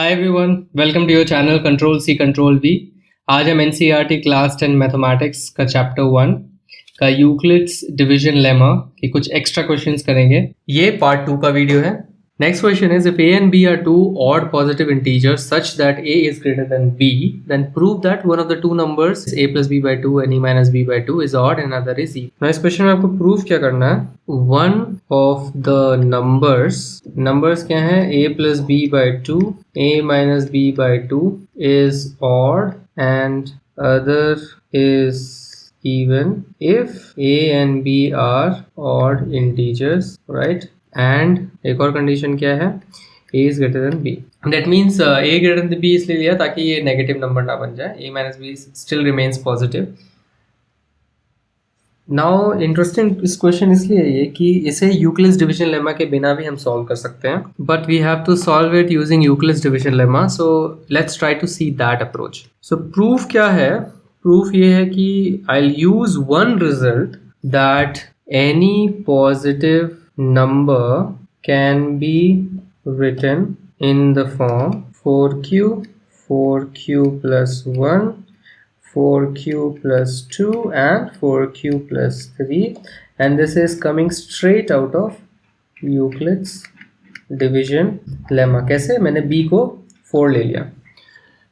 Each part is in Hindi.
Hi everyone, welcome to your channel control C control V. आज हम एनसीईआरटी क्लास 10 मैथमेटिक्स का चैप्टर 1 का यूक्लिड्स डिवीजन लेमा के कुछ एक्स्ट्रा क्वेश्चंस करेंगे। ये पार्ट 2 का वीडियो है। Next question is, if a and b are two odd positive integers such that a is greater than b, then prove that one of the two numbers a plus b by 2 and e minus b by 2 is odd and other is even। इस क्वेश्चन में आपको प्रूफ क्या करना है? वन ऑफ द नंबर्स क्या हैं? a plus b by 2, a minus b by 2 is odd and other is even if a and b are odd integers, right? And एक और कंडीशन क्या है? a is greater than b। That means a greater than b इसलिए लिया ताकि ये नेगेटिव नंबर ना बन जाए। a minus b still remains positive। Now interesting इस क्वेश्चन इसलिए है कि इसे यूक्लिड्स डिवीजन लेमा के बिना भी हम सॉल्व कर सकते हैं, but we have to solve it using Euclid's division lemma. So let's try to see that approach. So proof क्या है? प्रूफ ये है कि I will use one result that any positive number can be written in the form 4q plus 1, 4q plus 2 and 4q plus 3, and this is coming straight out of Euclid's division lemma। कैसे? मैंने b को 4 ले लिया।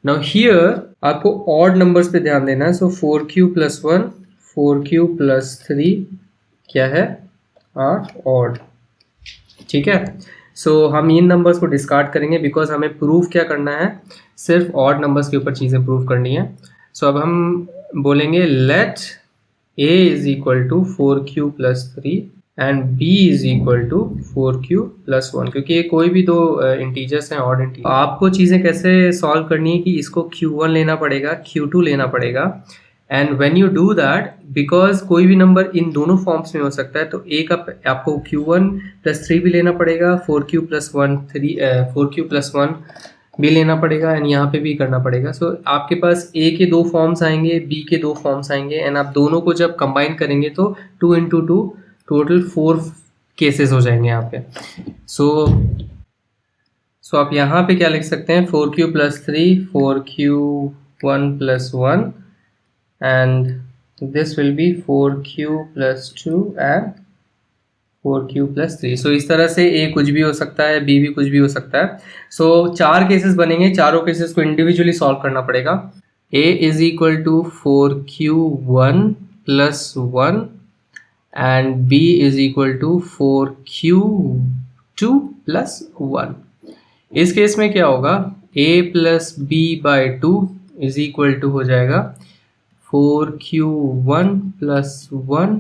Now here आपको odd numbers पे ध्यान देना है। So 4q plus 1, 4q plus 3 क्या है? Are odd. ठीक है। सो हम इन नंबर्स को डिस्कार्ड करेंगे बिकॉज हमें प्रूफ क्या करना है? सिर्फ ऑड नंबर्स के ऊपर चीज़ें प्रूफ करनी है। सो अब हम बोलेंगे let a is equal to 4q plus 3 and b is equal to 4q plus 1, क्योंकि ये कोई भी दो इंटीजर्स हैं, ऑड इंटीजर। आपको चीज़ें कैसे सॉल्व करनी है कि इसको q1 लेना पड़ेगा, q2 लेना पड़ेगा, and when you do that, because कोई भी नंबर इन दोनों फॉर्म्स में हो सकता है, तो ए का आपको q1 प्लस 3 भी लेना पड़ेगा, 4q प्लस 1 4q प्लस 1 भी लेना पड़ेगा, एंड यहाँ पे भी करना पड़ेगा। सो आपके पास ए के दो फॉर्म्स आएंगे, बी के दो फॉर्म्स आएंगे, एंड आप दोनों को जब कंबाइन करेंगे तो 2 into 2 टोटल 4 केसेस हो जाएंगे यहाँ पे। सो आप यहाँ पे क्या लिख सकते हैं? 4q plus 3, 4q1 plus 1, and this will be 4q plus 2 and 4q plus 3। सो इस तरह से a कुछ भी हो सकता है, b भी कुछ भी हो सकता है। सो चार केसेस बनेंगे, चारों केसेस को इंडिविजुअली सॉल्व करना पड़ेगा। a is equal to 4q1 plus 1 and b is equal to 4q2 plus 1। इस केस में क्या होगा? a plus b by 2 is equal to हो जाएगा 4q1 plus 1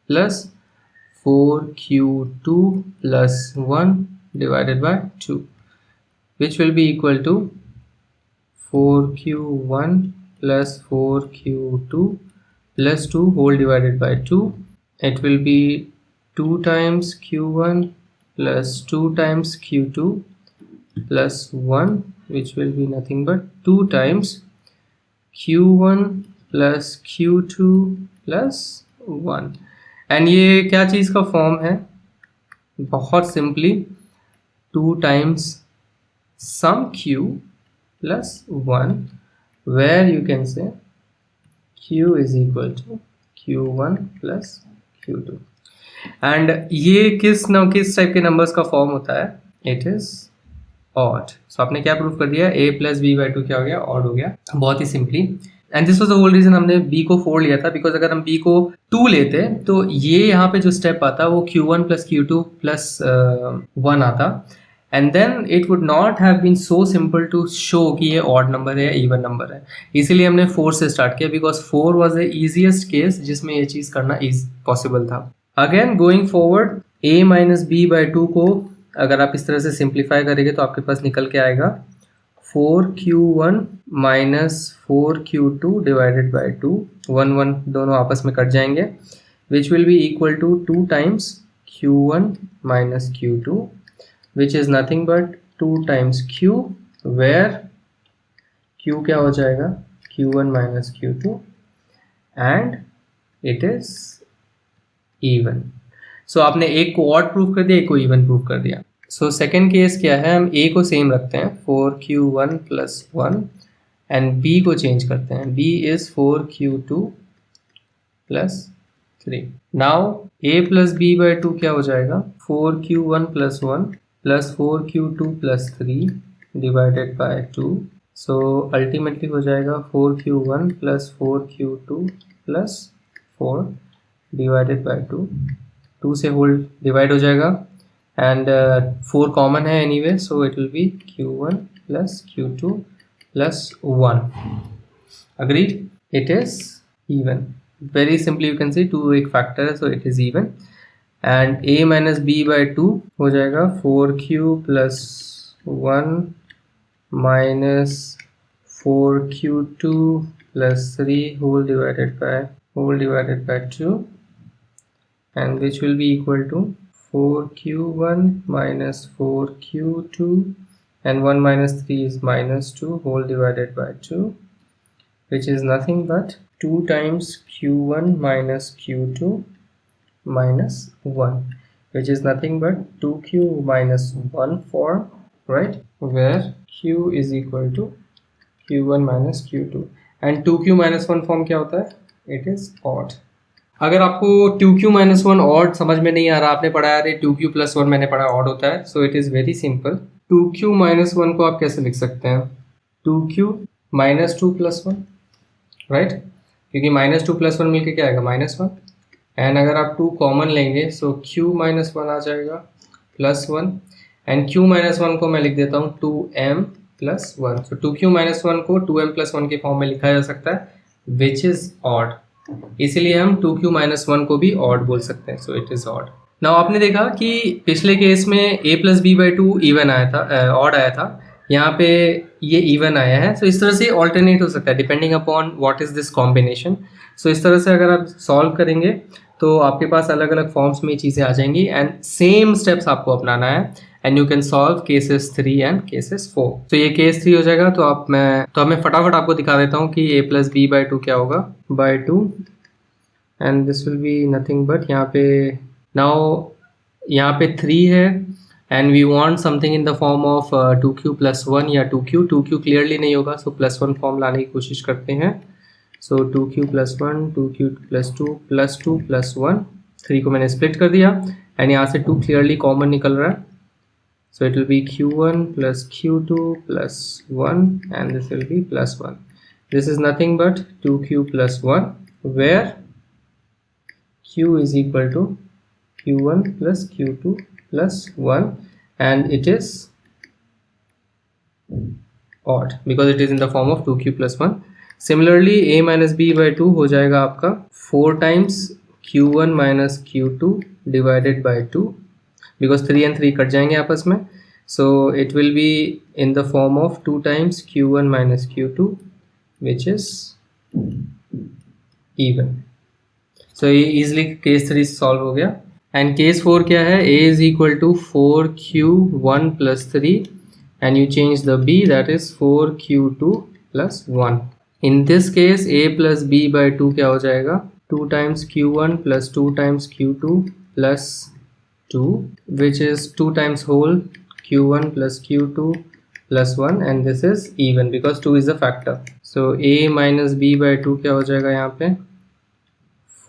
plus 4q2 plus 1 divided by 2, which will be equal to 4q1 plus 4q2 plus 2 whole divided by 2. It will be 2 times q1 plus 2 times q2 plus 1, which will be nothing but 2 times q1 plus q2 plus 1। And ये क्या चीज़ का फॉर्म है? बहुत simply 2 times some q plus 1, where you can say q is equal to q1 plus q2। And ये किस टाइप के नंबर्स का फॉर्म होता है? It is odd. सो आपने क्या प्रूफ कर दिया? a प्लस b बाई 2 क्या हो गया? ऑड हो गया, बहुत ही simply. And this was the whole reason हमने b को 4 लिया था, बिकॉज अगर हम b को 2 लेते तो ये यहाँ पे जो स्टेप आता वो q1 प्लस q2 प्लस 1 आता, and then it would not have been so simple to show कि ये ऑड नंबर है या इवन नंबर है। इसीलिए हमने 4 से स्टार्ट किया, because 4 was the easiest case जिसमें ये चीज़ करना पॉसिबल था। Again going forward, a minus b by 2 को अगर आप इस तरह से सिंप्लीफाई करेंगे तो आपके पास निकल के आएगा 4q1 minus 4q2 divided by 2, 1 1 दोनों आपस में कट जाएंगे, which will be equal to 2 times q1 minus q2, which is nothing but 2 times q, where q क्या हो जाएगा? q1 minus q2, and it is even. So आपने एक को ऑड प्रूफ कर दिया, एक को इवन प्रूफ कर दिया। सो सेकेंड केस क्या है, हम a को सेम रखते हैं 4q1 प्लस 1 एंड b को चेंज करते हैं, b is 4q2 plus 3। Now a plus b by 2 क्या हो जाएगा, 4q1 plus 1 plus 4q2 plus 3 divided by 2। So ultimately हो जाएगा 4q1 plus 4q2 plus 4 divided by 2। 2 से होल डिवाइड हो जाएगा एंड 4 कॉमन है anyway, so it will be q1 plus q2 plus 1। Agreed, it is even. Very simply you can see 2 एक फैक्टर है, so it is even. And a minus b by 2 हो जाएगा 4q plus 1 minus 4q2 plus 3 whole divided by 2 and which will be equal to 4q1 minus 4q2 and 1 minus 3 is minus 2 whole divided by 2, which is nothing but 2 times q1 minus q2 minus 1, which is nothing but 2q minus 1 form, right, where q is equal to q1 minus q2 and 2q minus 1 form क्या होता है, it is odd। अगर आपको 2q माइनस 1 ऑड समझ में नहीं आ रहा, आपने पढ़ा है 2q प्लस 1 मैंने पढ़ा ऑड होता है, so it is very simple. 2q minus 1 को आप कैसे लिख सकते हैं, 2q माइनस 2 प्लस 1, राइट, क्योंकि माइनस 2 प्लस 1 मिलकर क्या आएगा माइनस 1। एंड अगर आप 2 कॉमन लेंगे सो q माइनस 1 आ जाएगा प्लस 1 एंड q माइनस 1 को मैं लिख देता हूँ 2m प्लस 1। सो 2q माइनस 1 को 2m प्लस 1 के फॉर्म में लिखा जा सकता है, विच इज़ ऑड। इसीलिए हम 2q माइनस 1 को भी ऑड बोल सकते हैं, so it is odd. Now आपने देखा कि पिछले केस में a plus b by 2 even आया था, ऑड आया था, यहाँ पे ये इवन आया है। सो इस तरह से ऑल्टरनेट हो सकता है depending upon what is this combination. So इस तरह से अगर आप सॉल्व करेंगे तो आपके पास अलग अलग फॉर्म्स में चीज़ें आ जाएंगी एंड सेम स्टेप्स आपको अपनाना है and you can solve cases 3 and cases 4। तो ये केस 3 हो जाएगा, तो मैं फटाफट आपको दिखा देता हूँ कि a प्लस बी बाई 2 क्या होगा, by 2 and this will be nothing but यहाँ पे नाउ यहाँ पे 3 है and we want something in the form of 2q plus 1 या 2q क्लियरली नहीं होगा, सो प्लस 1 फॉर्म लाने की कोशिश करते हैं। सो 2q plus 1, 2q plus 2 plus 2 plus 1, 3 को मैंने स्प्लिट कर दिया एंड यहाँ से 2 क्लियरली कॉमन निकल रहा है, so it will be q1 plus q2 plus 1 and this will be plus 1. This is nothing but 2q plus 1 where q is equal to q1 plus q2 plus 1 and it is odd because it is in the form of 2q plus 1. Similarly a minus b by 2 हो जाएगा आपका 4 times q1 minus q2 divided by 2 because 3 and 3 cut जाएंगे आपस में, so it will be in the form of 2 times q1 minus q2 which is even। so ये easily case 3 solve हो गया and case 4 क्या है, a is equal to 4q1 plus 3 and you change the b, that is 4q2 plus 1। in this case a plus b by 2 क्या हो जाएगा, 2 times q1 plus 2 times q2 plus 2 which is 2 times whole q1 plus q2 plus 1 and this is even because 2 is a factor। so a minus b by 2 क्या हो जाएगा यहाँ पे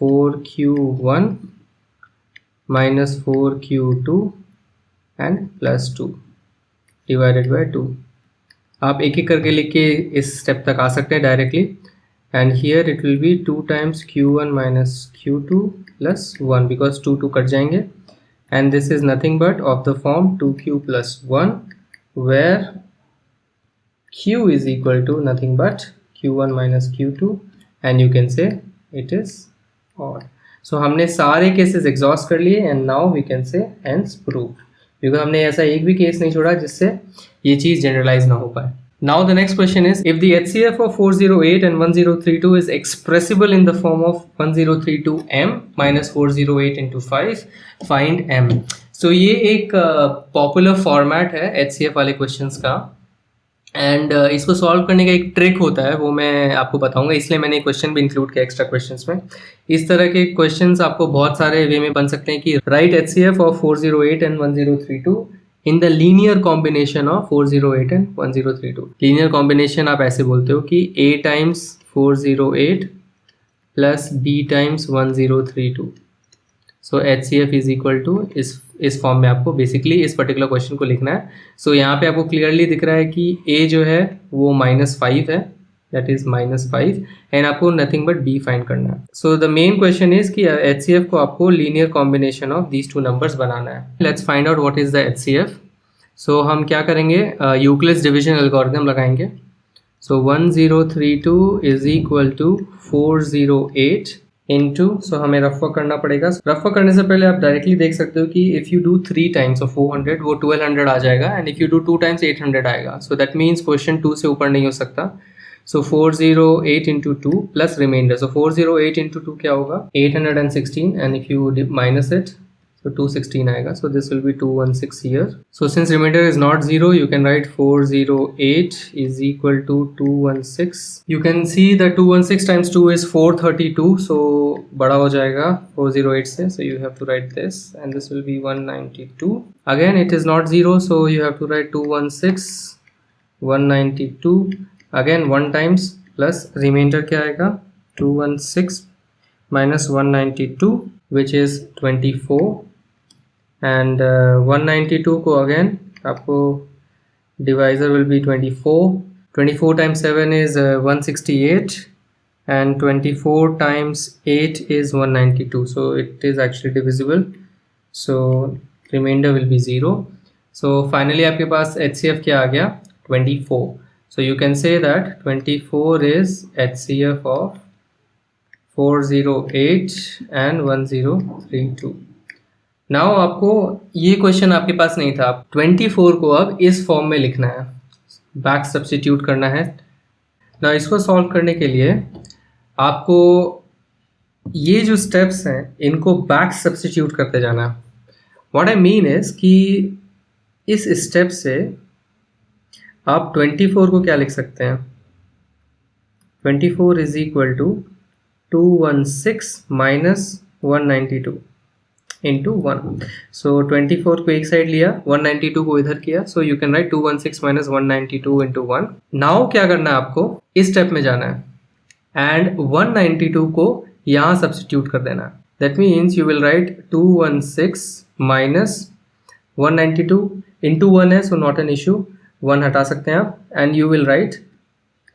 4q1 minus 4q2 and plus 2 divided by 2। आप एक एक करके लिख के इस स्टेप तक आ सकते हैं directly and here it will B 2 times q1 minus q2 plus 1 because 2 cut जाएंगे and this is nothing but of the form 2q plus 1 where q is equal to nothing but q1 minus q2 and you can say it is odd। so हमने सारे केसेस एग्जॉस्ट कर लिए and now we can say hence proof because हमने ऐसा एक भी केस नहीं छोड़ा जिससे ये चीज़ जनरलाइज ना हो पाए। Now the next question is, if the HCF of 408 and 1032 is expressible in the form of 1032m minus 408 into 5, find m। So ये एक पॉपुलर फॉर्मेट है HCF वाले क्वेश्चंस का एंड इसको सॉल्व करने का एक ट्रिक होता है, वो मैं आपको बताऊंगा, इसलिए मैंने क्वेश्चन भी इंक्लूड किया एक्स्ट्रा क्वेश्चंस में। इस तरह के क्वेश्चंस आपको बहुत सारे वे में बन सकते हैं कि right HCF of 408 and 1032 in the linear combination of 408 and 1032। Linear combination आप ऐसे बोलते हो कि a times 408 plus b times 1032। So HCF is equal to इस फॉर्म में आपको बेसिकली इस पर्टिकुलर क्वेश्चन को लिखना है। सो यहाँ पे आपको क्लियरली दिख रहा है कि a जो है वो -5 है, दैट इज -5, एंड आपको नथिंग बट b फाइंड करना है। So the main question is कि HCF को आपको linear combination of these two numbers बनाना है। Let's find out what is the HCF। So हम क्या करेंगे, यूक्लिड्स डिविजन एल्गोरिथम लगाएंगे। So 1032 is equal to 408 into, so हमें रफ वर्क करना पड़ेगा। रफ वर्क करने से पहले आप डायरेक्टली देख सकते हो कि if you do 3 times of 400 वो 1200 आ जाएगा, and if you do 2 times 800 आएगा। सो दैट मीन्स क्वेश्चन 2 से ऊपर नहीं हो सकता। सो 408 इंटू 2 प्लस रिमाइंडर। सो 408 इंटू 2 क्या होगा, 816, and if you minus it so 216 आएगा। So this will be 216 here. So since remainder is not 0, you can write 408 is equal to 216. You can see that 216 times 2 is 432. So बड़ा हो जाएगा 408 से. So you have to write this, and this will be 192. Again it is not 0, so you have to write 216 192. Again 1 times plus remainder क्या आएगा, 216 minus 192 which is 24. एंड 192 को अगेन आपको divisor will be 24 times 7 is 168 and 24 times 8 is 192. So it is actually divisible, so remainder will be 0. So finally आपके पास HCF क्या आ गया, 24. So you can say that 24 is HCF of 408 and 1032. Now आपको ये क्वेश्चन आपके पास नहीं था, 24 को अब इस फॉर्म में लिखना है, बैक सब्स्टिट्यूट करना है। ना इसको सॉल्व करने के लिए आपको ये जो स्टेप्स हैं इनको बैक सब्स्टिट्यूट करते जाना है। व्हाट आई मीन इज कि इस स्टेप से आप 24 को क्या लिख सकते हैं, 24 is equal to 216 minus 192 into 1. So 24 को एक साइड लिया, 192 को इधर किया, so you can write 216 minus 192 into 1. Now क्या करना है आपको, इस स्टेप में जाना है एंड 192 को यहाँ सब्स्टिट्यूट कर देना है. That means you will right 216 minus 192 into 1 है, सो नॉट एन इशू, 1 हटा सकते हैं आप, and you will right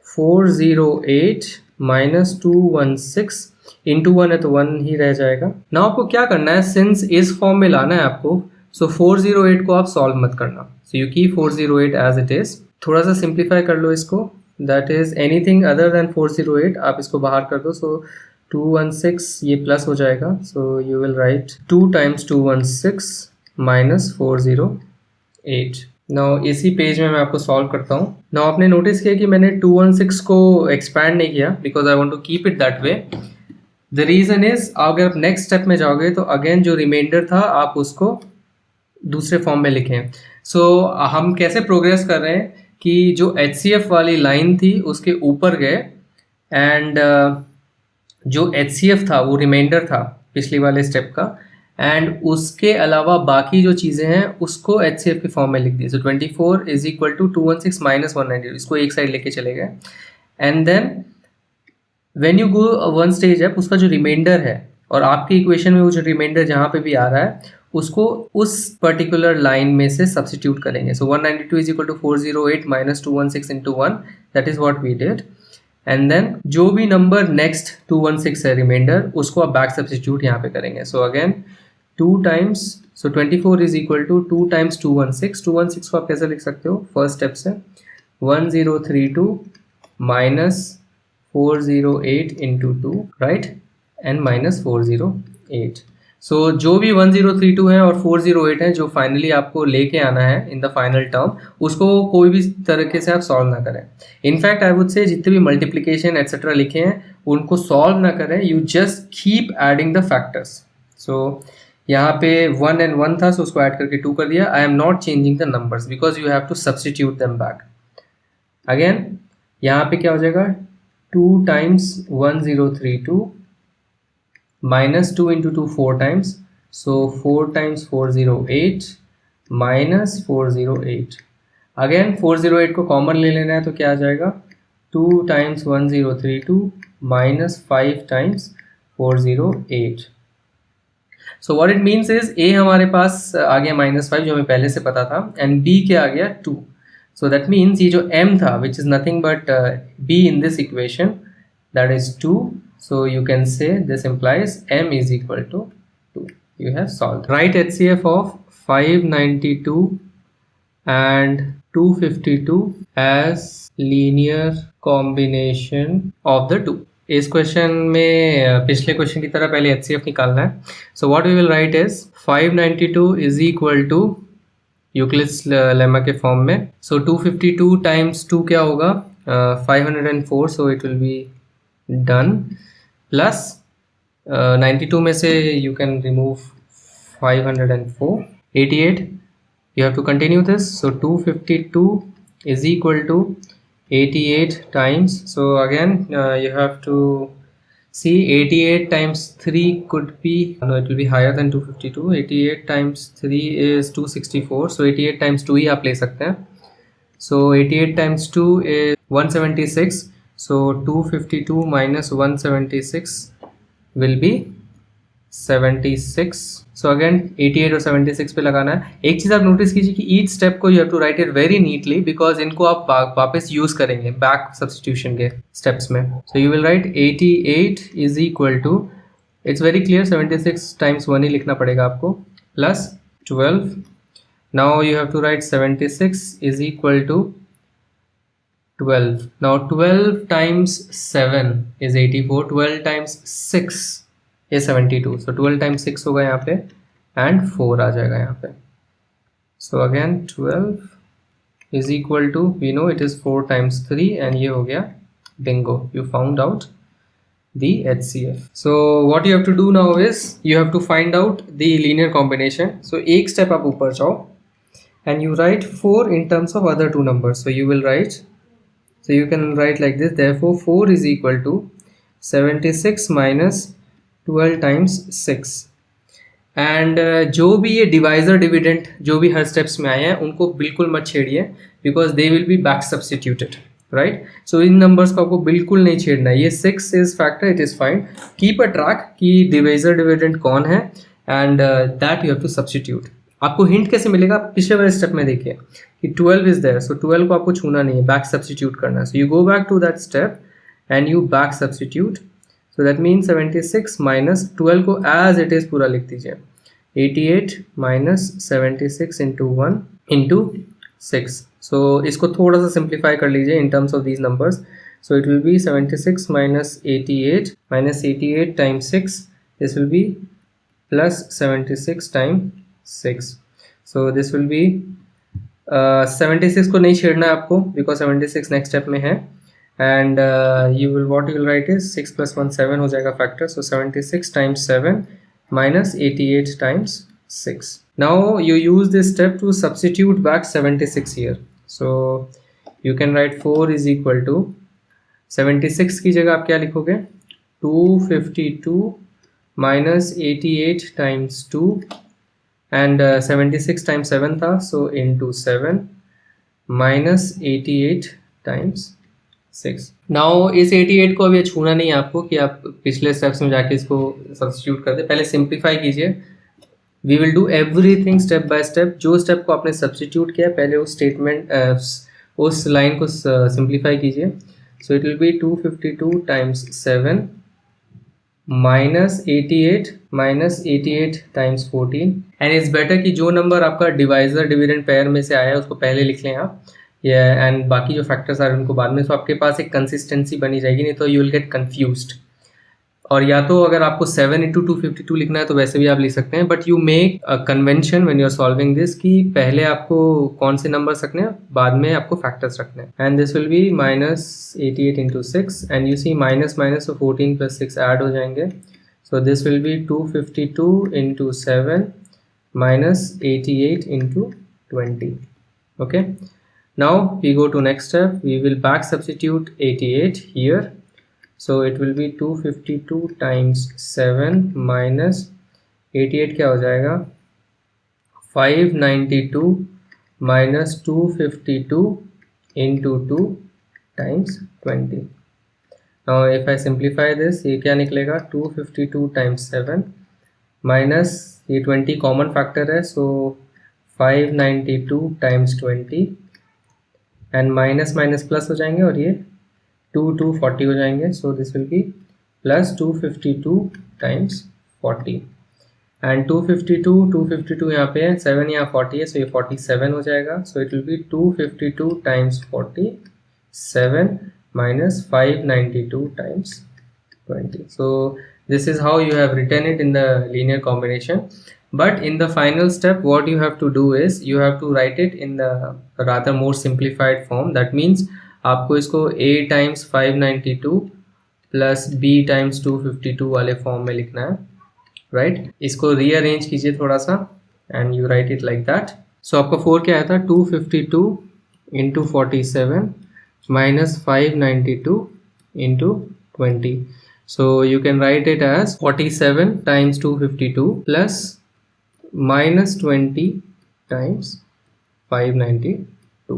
408 minus 216 into 1 है तो 1 ही रह जाएगा. ना आपको क्या करना है, सिंस इस फॉर्म में लाना है आपको, सो 408 को आप सॉल्व मत करना, so you keep 408 as it is. थोड़ा सा सिंप्लीफाई कर लो इसको, that is anything other than 408 आप इसको बाहर कर दो. सो 216 ये प्लस हो जाएगा, सो you will right 2 times 216 minus 408. Now इसी पेज में मैं आपको सॉल्व करता हूँ. नाउ आपने नोटिस किया कि मैंने 216 को एक्सपैंड नहीं किया because I want to keep it that way. The reason is अगर आप नेक्स्ट स्टेप में जाओगे तो अगेन जो रिमाइंडर था आप उसको दूसरे फॉर्म में लिखें. सो हम कैसे प्रोग्रेस कर रहे हैं कि जो HCF वाली लाइन थी उसके ऊपर गए एंड जो HCF था वो रिमाइंडर था पिछली वाले स्टेप का, एंड उसके अलावा बाकी जो चीज़ें हैं उसको HCF के फॉर्म में लिख दी. So 24 is equal to 216 minus 192, इसको एक साइड लेके चले गए, and then when you go one stage up उसका जो रिमाइंडर है और आपकी इक्वेशन में वो जो रिमाइंडर जहाँ पे भी आ रहा है उसको उस पर्टिकुलर लाइन में से सब्स्टिट्यूट करेंगे. So 192 is equal to 408 minus 216 into 1, that is what we did, and then जो भी नंबर नेक्स्ट 216 है रिमाइंडर उसको आप बैक सब्स्टिट्यूट यहाँ पे करेंगे. So again 2 times, so 24 is equal to 2 times 216 को आप कैसे लिख सकते हो, फर्स्ट स्टेप से 1032 minus 408 into 2, right, and minus 408. सो जो भी 1032 है और 408 है जो फाइनली आपको लेके आना है इन द फाइनल टर्म, उसको कोई भी तरीके से आप सॉल्व ना करें. इनफैक्ट आई वुड से जितने भी मल्टीप्लिकेशन एट्सेट्रा लिखे हैं उनको सॉल्व ना करें, you just keep adding the factors. So यहाँ पे 1 and 1 था, सो उसको ऐड करके 2 कर दिया. I am not changing the numbers because you have to substitute them back. Again यहाँ पे क्या हो जाएगा, 2 times 1032 minus 2 into 2 4 times, so 4 times 408 minus 408। Again 408 को कॉमन ले लेना है तो क्या आ जाएगा, 2 times 1032 minus 5 times 408। So what it means is a हमारे पास आ गया -5 जो हमें पहले से पता था, एंड बी क्या आ गया 2। सो दैट मीन्स ये जो m था which is nothing but b in this equation, that is 2. So you can से this implies m is equal to 2. You have solved. Write HCF of 592 and 252 as linear combination of the two. इस क्वेश्चन में पिछले क्वेश्चन की तरह पहले HCF निकालना है. So what we will write is 592 is equal to Euclid's lemma के फॉर्म में. सो 252 टाइम्स 2 क्या होगा, 504. So it will be done plus 92 में से you can remove 504. 88, you have to continue this. So 252 is equal to 88 times. So again you have to see 88 times 3 could be, no, it will be higher than 252. 88 times 3 is 264. So 88 times 2 ही आप ले सकते हैं. So 88 times 2 is 176. So 252 minus 176 will be 76. So again 88 और 76 पे लगाना है. एक चीज़ आप नोटिस कीजिए कि ईच स्टेप को you have to write it very neatly, because इनको आप वापस यूज करेंगे बैक सब्सटीट्यूशन के स्टेप्स में. So you will write 88 is equal to, it's very clear, 76 times 1 ही लिखना पड़ेगा आपको, plus 12. Now you have to write 76 is equal to 12. Now 12 times 7 is 84. 12 times 6 is 72. So 12 times 6 होगा यहाँ पे and 4 आ जाएगा यहाँ पे. So again 12 is equal to, we know it is 4 times 3 and ये हो गया bingo. You found out the HCF. So what you have to do now is you have to find out the linear combination. So एक step आप ऊपर जाओ and you write 4 in terms of other two numbers. So you will write, so you can write like this, therefore 4 is equal to 76 minus 12 times 6. And जो भी ये डिवाइजर डिविडेंड जो भी हर स्टेप्स में आए हैं उनको बिल्कुल मत छेड़िए, because they will be back substituted, right. So इन नंबर्स को आपको बिल्कुल नहीं छेड़ना है. ये 6 is factor, it is fine. Keep a track कि डिवाइजर डिविडेंड कौन है and that you have to substitute. आपको हिंट कैसे मिलेगा, पिछले वाले स्टेप में देखिए कि 12 इज देयर. सो 12 को आपको छूना नहीं है, बैक सब्सटीट्यूट करना है. So you go back to that step and you back substitute. So that mean 76 minus 12 को एज इट इज पूरा लिख दीजिए. 88 माइनस 76 इंटू 1 इंटू 6. सो इसको थोड़ा सा सिंप्लीफाई कर लीजिए in terms of these numbers. So it will B 76 minus 88 times 6. This will B plus 76 time 6. So this will B 76 को नहीं छेड़ना है आपको, बिकॉज 76 नेक्स्ट स्टेप में है. And you will write is 6 plus 1 7 हो जाएगा factor. So 76 times 7 minus 88 times 6. Now you use this step to substitute back 76 here. So you can write 4 is equal to 76 की जगह आप क्या लिखोगे, 252 minus 88 times 2 and 76 times 7 था, so into 7 minus 88 times 6. Now इस 88 को अभी छूना नहीं है आपको कि आप पिछले स्टेप्स में जाके इसको सब्स्टिट्यूट कर दे. पहले सिंप्लीफाई कीजिए. We will do everything step by step. जो स्टेप को आपने सब्स्टिट्यूट किया पहले उस स्टेटमेंट उस लाइन को सिंप्लीफाई कीजिए. सो it will be 252 times 7 minus 88 times 14. And it's better कि जो नंबर आपका डिवाइजर डिविडेंड पेयर में से आया है उसको पहले लिख लें आप, एंड बाकी जो फैक्टर्स आ रहे हैं उनको बाद में. तो आपके पास एक कंसिस्टेंसी बनी जाएगी, नहीं तो यू विल गेट कंफ्यूज्ड. और या तो अगर आपको 7 इंटू 252 लिखना है तो वैसे भी आप लिख सकते हैं, but you make a convention when you are solving this कि पहले आपको कौन से नंबर्स रखने हैं, बाद में आपको फैक्टर्स रखने हैं. And this will be minus 88 into 6 and you see minus minus तो 14 प्लस 6 ऐड हो जाएंगे. So this will be 252 into 7 minus 88 into 20. Okay. Now we go to next step. We will back substitute 88 here. So it will be 252 times 7 minus 88 क्या हो जाएगा 592 minus 252 into 2 times 20. Now if I simplify this, ये क्या निकलेगा 252 times 7 minus ये 20 कॉमन फैक्टर है, so 592 times 20 and minus minus plus हो जाएंगे और ये 240 हो जाएंगे, so this will B plus 252 times 40 and 252 यहाँ पे है, 7 यहाँ 40 है, सो ये 47 हो जाएगा, सो it will be 252 times 47 minus 592 times 20. So this is how you have written it in the linear combination. But in the final step, what you have to do is you have to write it in the rather more simplified form. That means आपको इसको a times 592 plus b times 252 वाले फॉर्म में लिखना है, right? इसको रीअरेंज कीजिए थोड़ा सा and you write it like that. So आपका 4 क्या आया था 252 into 47 minus 592 into 20. So you can write it as 47 times 252 plus minus 20 times 592.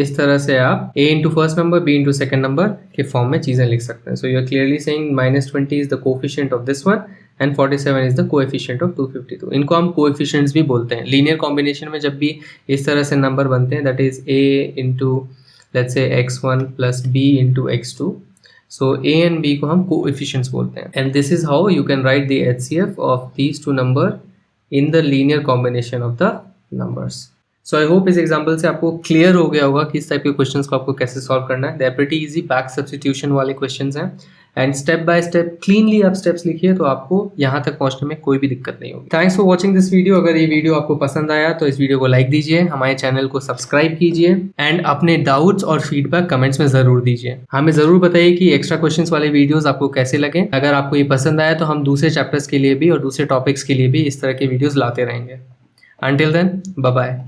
इस तरह से आप a into first number, b into second number के फॉर्म में चीज़ें लिख सकते हैं. So you are clearly saying minus 20 is the coefficient of this one and 47 is the coefficient of 252. इनको हम coefficients भी बोलते हैं. Linear combination में जब भी इस तरह से नंबर बनते हैं, that is a into let's say x1 plus b into x2. So a and b को हम coefficients बोलते हैं. And this is how you can write the HCF of these two number in the linear combination of the numbers. So I hope इस एग्जाम्पल से आपको क्लियर हो गया होगा कि इस टाइप के क्वेश्चंस को आपको कैसे सॉल्व करना है. They are pretty easy, back substitution वाले क्वेश्चंस हैं and step by step cleanly आप स्टेप्स लिखिए तो आपको यहाँ तक पहुँचने में कोई भी दिक्कत नहीं होगी. Thanks for watching this video. अगर ये वीडियो आपको पसंद आया तो इस वीडियो को लाइक दीजिए, हमारे चैनल को सब्सक्राइब कीजिए एंड अपने डाउट्स और फीडबैक कमेंट्स में जरूर दीजिए. हमें जरूर बताइए कि एक्स्ट्रा क्वेश्चंस वाले वीडियोस आपको कैसे लगे. अगर आपको ये पसंद आया तो हम दूसरे चैप्टर्स के लिए भी और दूसरे टॉपिक्स के लिए भी इस तरह के वीडियोस लाते रहेंगे. Until then, bye bye.